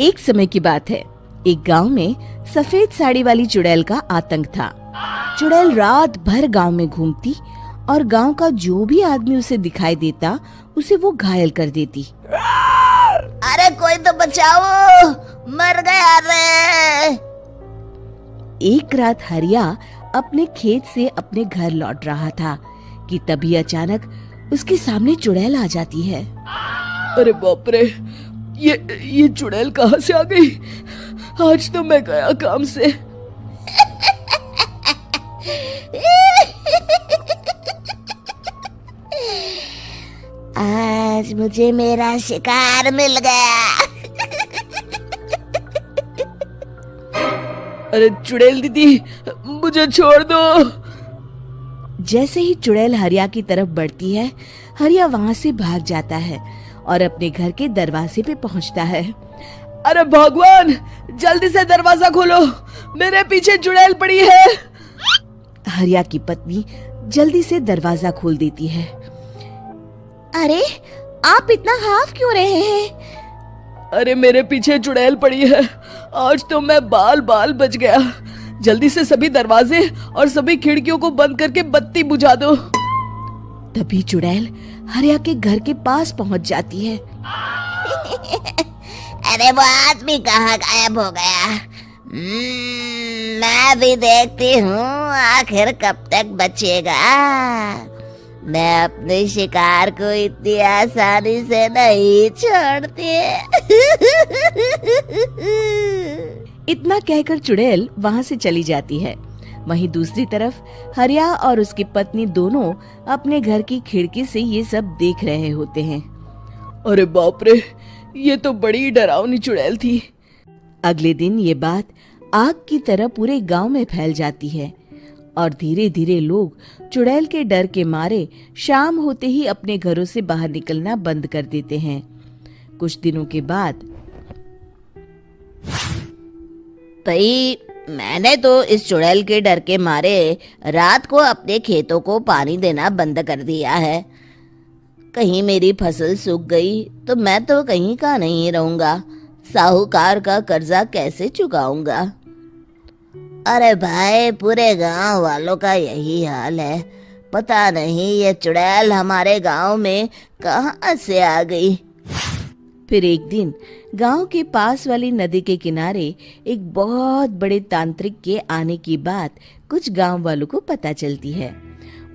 एक समय की बात है। एक गांव में सफेद साड़ी वाली चुड़ैल का आतंक था। चुड़ैल रात भर गांव में घूमती और गांव का जो भी आदमी उसे दिखाई देता उसे वो घायल कर देती। अरे कोई तो बचाओ, मर गया रे। एक रात हरिया अपने खेत से अपने घर लौट रहा था कि तभी अचानक उसके सामने चुड़ैल आ जाती है। अरे बाप रे, ये चुड़ैल कहाँ से आ गई? आज तो मैं गया काम से। आज मुझे मेरा शिकार मिल गया। अरे चुड़ैल दीदी, मुझे छोड़ दो। जैसे ही चुड़ैल हरिया की तरफ बढ़ती है, हरिया वहाँ से भाग जाता है और अपने घर के दरवाजे पे पहुँचता है। अरे भगवान, जल्दी से दरवाजा खोलो, मेरे पीछे चुड़ैल पड़ी है। हरिया की पत्नी जल्दी से दरवाजा खोल देती है। अरे आप इतना हाफ क्यों रहे हैं? अरे मेरे पीछे चुड़ैल पड़ी है, आज तो मैं बाल बाल बच गया। जल्दी से सभी दरवाजे और सभी खिड़कियों को बंद करके बत्ती बुझा दो। तभी चुड़ैल हरिया के घर के पास पहुंच जाती है। अरे वो आदमी कहाँ गायब हो गया? मैं भी देखती हूँ आखिर कब तक बचेगा। मैं अपने शिकार को इतनी आसानी से नहीं छोड़ती। इतना कहकर चुड़ैल वहाँ से चली जाती है। वहीं दूसरी तरफ हरिया और उसकी पत्नी दोनों अपने घर की खिड़की से ये सब देख रहे होते हैं। अरे बाप रे, ये तो बड़ी डरावनी चुड़ैल थी। अगले दिन ये बात आग की तरह पूरे गांव में फैल जाती है और धीरे धीरे लोग चुड़ैल के डर के मारे शाम होते ही अपने घरों से बाहर निकलना बंद कर देते हैं। कुछ दिनों के बाद भाई, मैंने तो इस चुड़ैल के डर के मारे रात को अपने खेतों को पानी देना बंद कर दिया है। कहीं मेरी फसल सूख गई तो मैं तो कहीं का नहीं रहूंगा। साहूकार का कर्जा कैसे चुकाऊंगा? अरे भाई, पूरे गांव वालों का यही हाल है। पता नहीं ये चुड़ैल हमारे गांव में कहां से आ गई। फिर एक दिन गांव के पास वाली नदी के किनारे एक बहुत बड़े तांत्रिक के आने की बात कुछ गांव वालों को पता चलती है।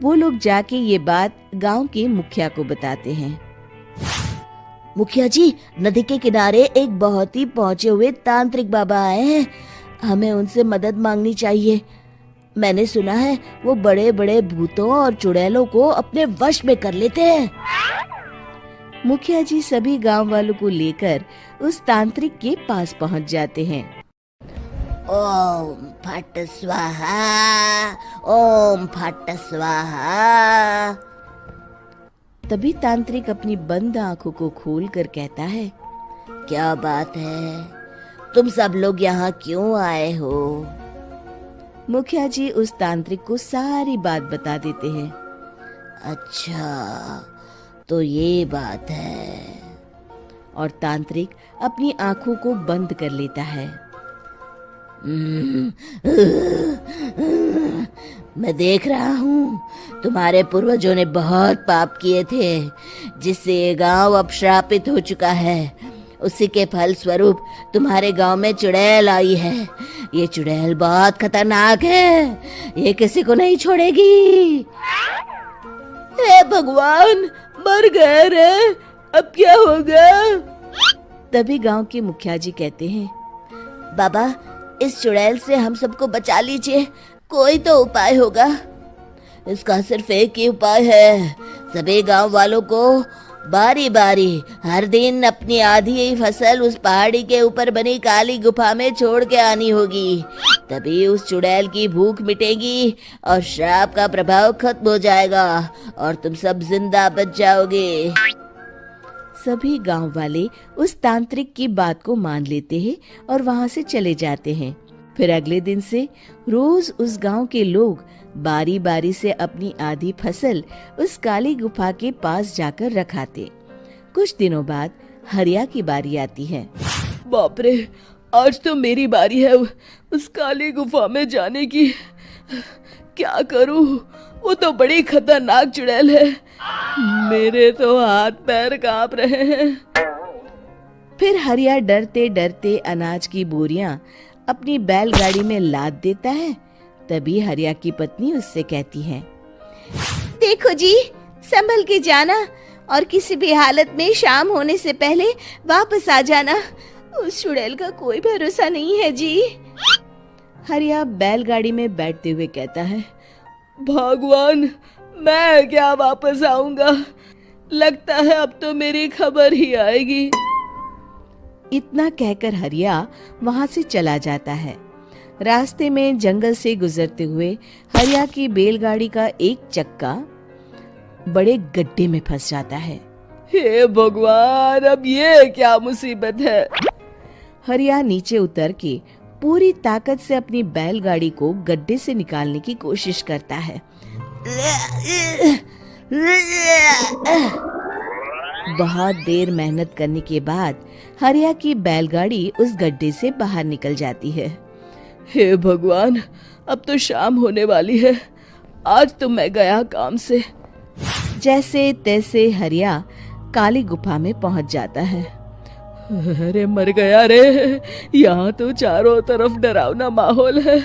वो लोग जाके ये बात गांव के मुखिया को बताते हैं। मुखिया जी, नदी के किनारे एक बहुत ही पहुंचे हुए तांत्रिक बाबा आए हैं। हमें उनसे मदद मांगनी चाहिए। मैंने सुना है वो बड़े बड़े भूतों और चुड़ैलों को अपने वश में कर लेते हैं। मुखिया जी सभी गांव वालों को लेकर उस तांत्रिक के पास पहुंच जाते हैं। ओम फट स्वाहा, ओम फट स्वाहा। तभी तांत्रिक अपनी बंद आंखों को खोलकर कहता है, क्या बात है? तुम सब लोग यहाँ क्यों आए हो? मुखिया जी उस तांत्रिक को सारी बात बता देते हैं। अच्छा, तो ये बात है। और तांत्रिक अपनी आंखों को बंद कर लेता है। मैं देख रहा हूँ तुम्हारे पूर्वजों ने बहुत पाप किए थे, जिससे ये गांव अब श्रापित हो चुका है। उसी के फल स्वरूप तुम्हारे गांव में चुड़ैल आई है। ये चुड़ैल बहुत खतरनाक है, ये किसी को नहीं छोड़ेगी। हे भगवान, मर गए रे, अब क्या होगा? तभी गांव के मुखिया जी कहते हैं, बाबा, इस चुड़ैल से हम सबको बचा लीजिए। कोई तो उपाय होगा। इसका सिर्फ एक ही उपाय है। सभी गांव वालों को बारी बारी हर दिन अपनी आधी फसल उस पहाड़ी के ऊपर बनी काली गुफा में छोड़ के आनी होगी। तभी उस चुड़ैल की भूख मिटेगी और श्राप का प्रभाव खत्म हो जाएगा और तुम सब जिंदा बच जाओगे। सभी गांव वाले उस तांत्रिक की बात को मान लेते हैं और वहां से चले जाते हैं। फिर अगले दिन से रोज उस गांव के लोग बारी बारी से अपनी आधी फसल उस काली गुफा के पास जाकर रखाते। कुछ दिनों बाद हरिया की बारी आती है। बाप रे, आज तो मेरी बारी है उस काली गुफा में जाने की। क्या करूं, वो तो बड़ी खतरनाक चुड़ैल है। मेरे तो हाथ पैर कांप रहे हैं। फिर हरिया डरते डरते अनाज की बोरियां अपनी बैलगाड़ी में लाद देता है। तभी हरिया की पत्नी उससे कहती है, देखो जी, संभल के जाना और किसी भी हालत में शाम होने से पहले वापस आ जाना। उस चुड़ैल का कोई भरोसा नहीं है जी। हरिया बैलगाड़ी में बैठते हुए कहता है, भगवान, मैं क्या वापस आऊंगा? लगता है अब तो मेरी खबर ही आएगी। इतना कहकर हरिया वहां से चला जाता है। रास्ते में जंगल से गुजरते हुए हरिया की बैलगाड़ी का एक चक्का बड़े गड्ढे में फंस जाता है। हे भगवान, अब ये क्या मुसीबत है? हरिया नीचे उतर के पूरी ताकत से अपनी बैलगाड़ी को गड्ढे से निकालने की कोशिश करता है। बहुत देर मेहनत करने के बाद हरिया की बैलगाड़ी उस गड्ढे से बाहर निकल जाती है। हे भगवान, अब तो शाम होने वाली है। आज तो मैं गया काम से। जैसे तैसे हरिया काली गुफा में पहुंच जाता है। अरे मर गया रे, यहाँ तो चारों तरफ डरावना माहौल है।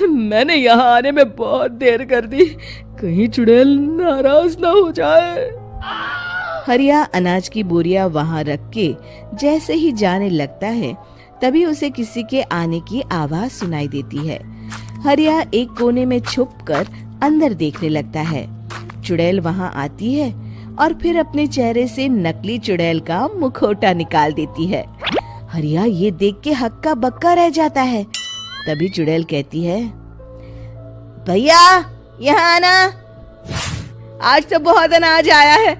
मैंने यहाँ आने में बहुत देर कर दी, कहीं चुड़ैल नाराज ना हो जाए। हरिया अनाज की बोरिया वहां रख के जैसे ही जाने लगता है, तभी उसे किसी के आने की आवाज सुनाई देती है। हरिया एक कोने में छुपकर अंदर देखने लगता है। चुड़ैल वहां आती है और फिर अपने चेहरे से नकली चुड़ैल का मुखौटा निकाल देती है। हरिया ये देख के हक्का बक्का रह जाता है। तभी चुड़ैल कहती है, भैया यहाँ आना। आज तो बहुत अनाज आया है,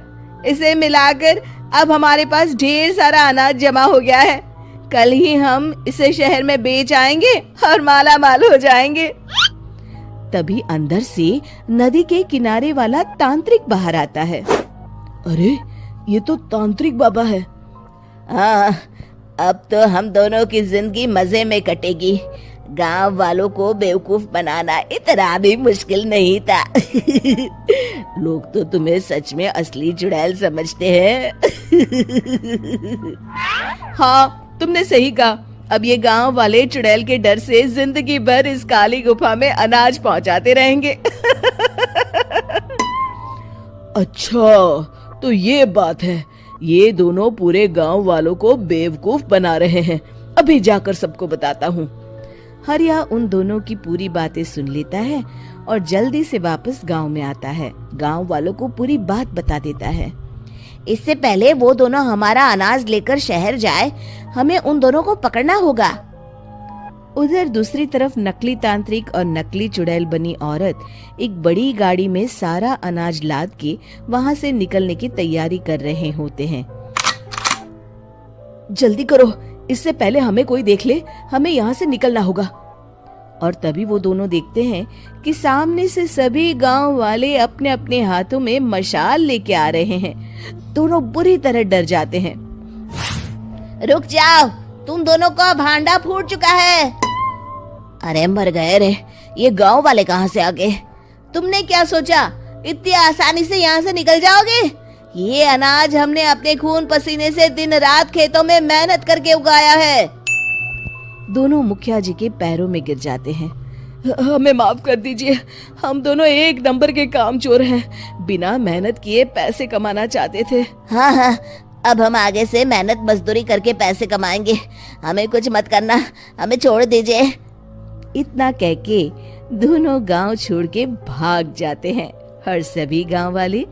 इसे मिलाकर अब हमारे पास ढेर सारा अनाज जमा हो गया है। कल ही हम इसे शहर में बेच आएंगे और माला माल हो जाएंगे। तभी अंदर से नदी के किनारे वाला तांत्रिक बाहर आता है। अरे, ये तो तांत्रिक बाबा है। हाँ, अब तो हम दोनों की जिंदगी मजे में कटेगी। गांव वालों को बेवकूफ बनाना इतना भी मुश्किल नहीं था। लोग तो तुम्हें सच में असली चुड़ैल समझते हैं। हाँ, तुमने सही कहा। अब ये गांव वाले चुड़ैल के डर से जिंदगी भर इस काली गुफा में अनाज पहुंचाते रहेंगे। अच्छा, तो ये बात है। ये दोनों पूरे गांव वालों को बेवकूफ बना रहे हैं। अभी जाकर सबको बताता हूँ। हरिया उन दोनों की पूरी बातें सुन लेता है और जल्दी से वापस गांव में आता है। गांव वालों को पूरी बात बता देता है। इससे पहले वो दोनों हमारा अनाज लेकर शहर जाए, हमें उन दोनों को पकड़ना होगा। उधर दूसरी तरफ नकली तांत्रिक और नकली चुड़ैल बनी औरत एक बड़ी गाड़ी में सारा अनाज लाद के वहां से निकलने की तैयारी कर रहे होते हैं। जल्दी करो, इससे पहले हमें कोई देख ले। हमें यहाँ से निकलना होगा। और तभी वो दोनों देखते हैं कि सामने से सभी गांव वाले अपने अपने हाथों में मशाल लेके आ रहे हैं। दोनों बुरी तरह डर जाते हैं। रुक जाओ, तुम दोनों का भांडा फूट चुका है। अरे मर गए रे, ये गांव वाले कहाँ से आ गए? तुमने क्या सोचा इतनी आसानी से यहाँ से निकल जाओगे? ये अनाज हमने अपने खून पसीने से दिन रात खेतों में मेहनत करके उगाया है। दोनों मुखिया जी के पैरों में गिर जाते हैं। हमें माफ कर दीजिए, हम दोनों एक नंबर के कामचोर हैं। बिना मेहनत किए पैसे कमाना चाहते थे। हाँ हाँ, अब हम आगे से मेहनत मजदूरी करके पैसे कमाएंगे। हमें कुछ मत करना, हमें छोड़ दीजिए। इतना कह के दोनों गांव छोड़ के भाग जाते हैं और सभी गांव वाले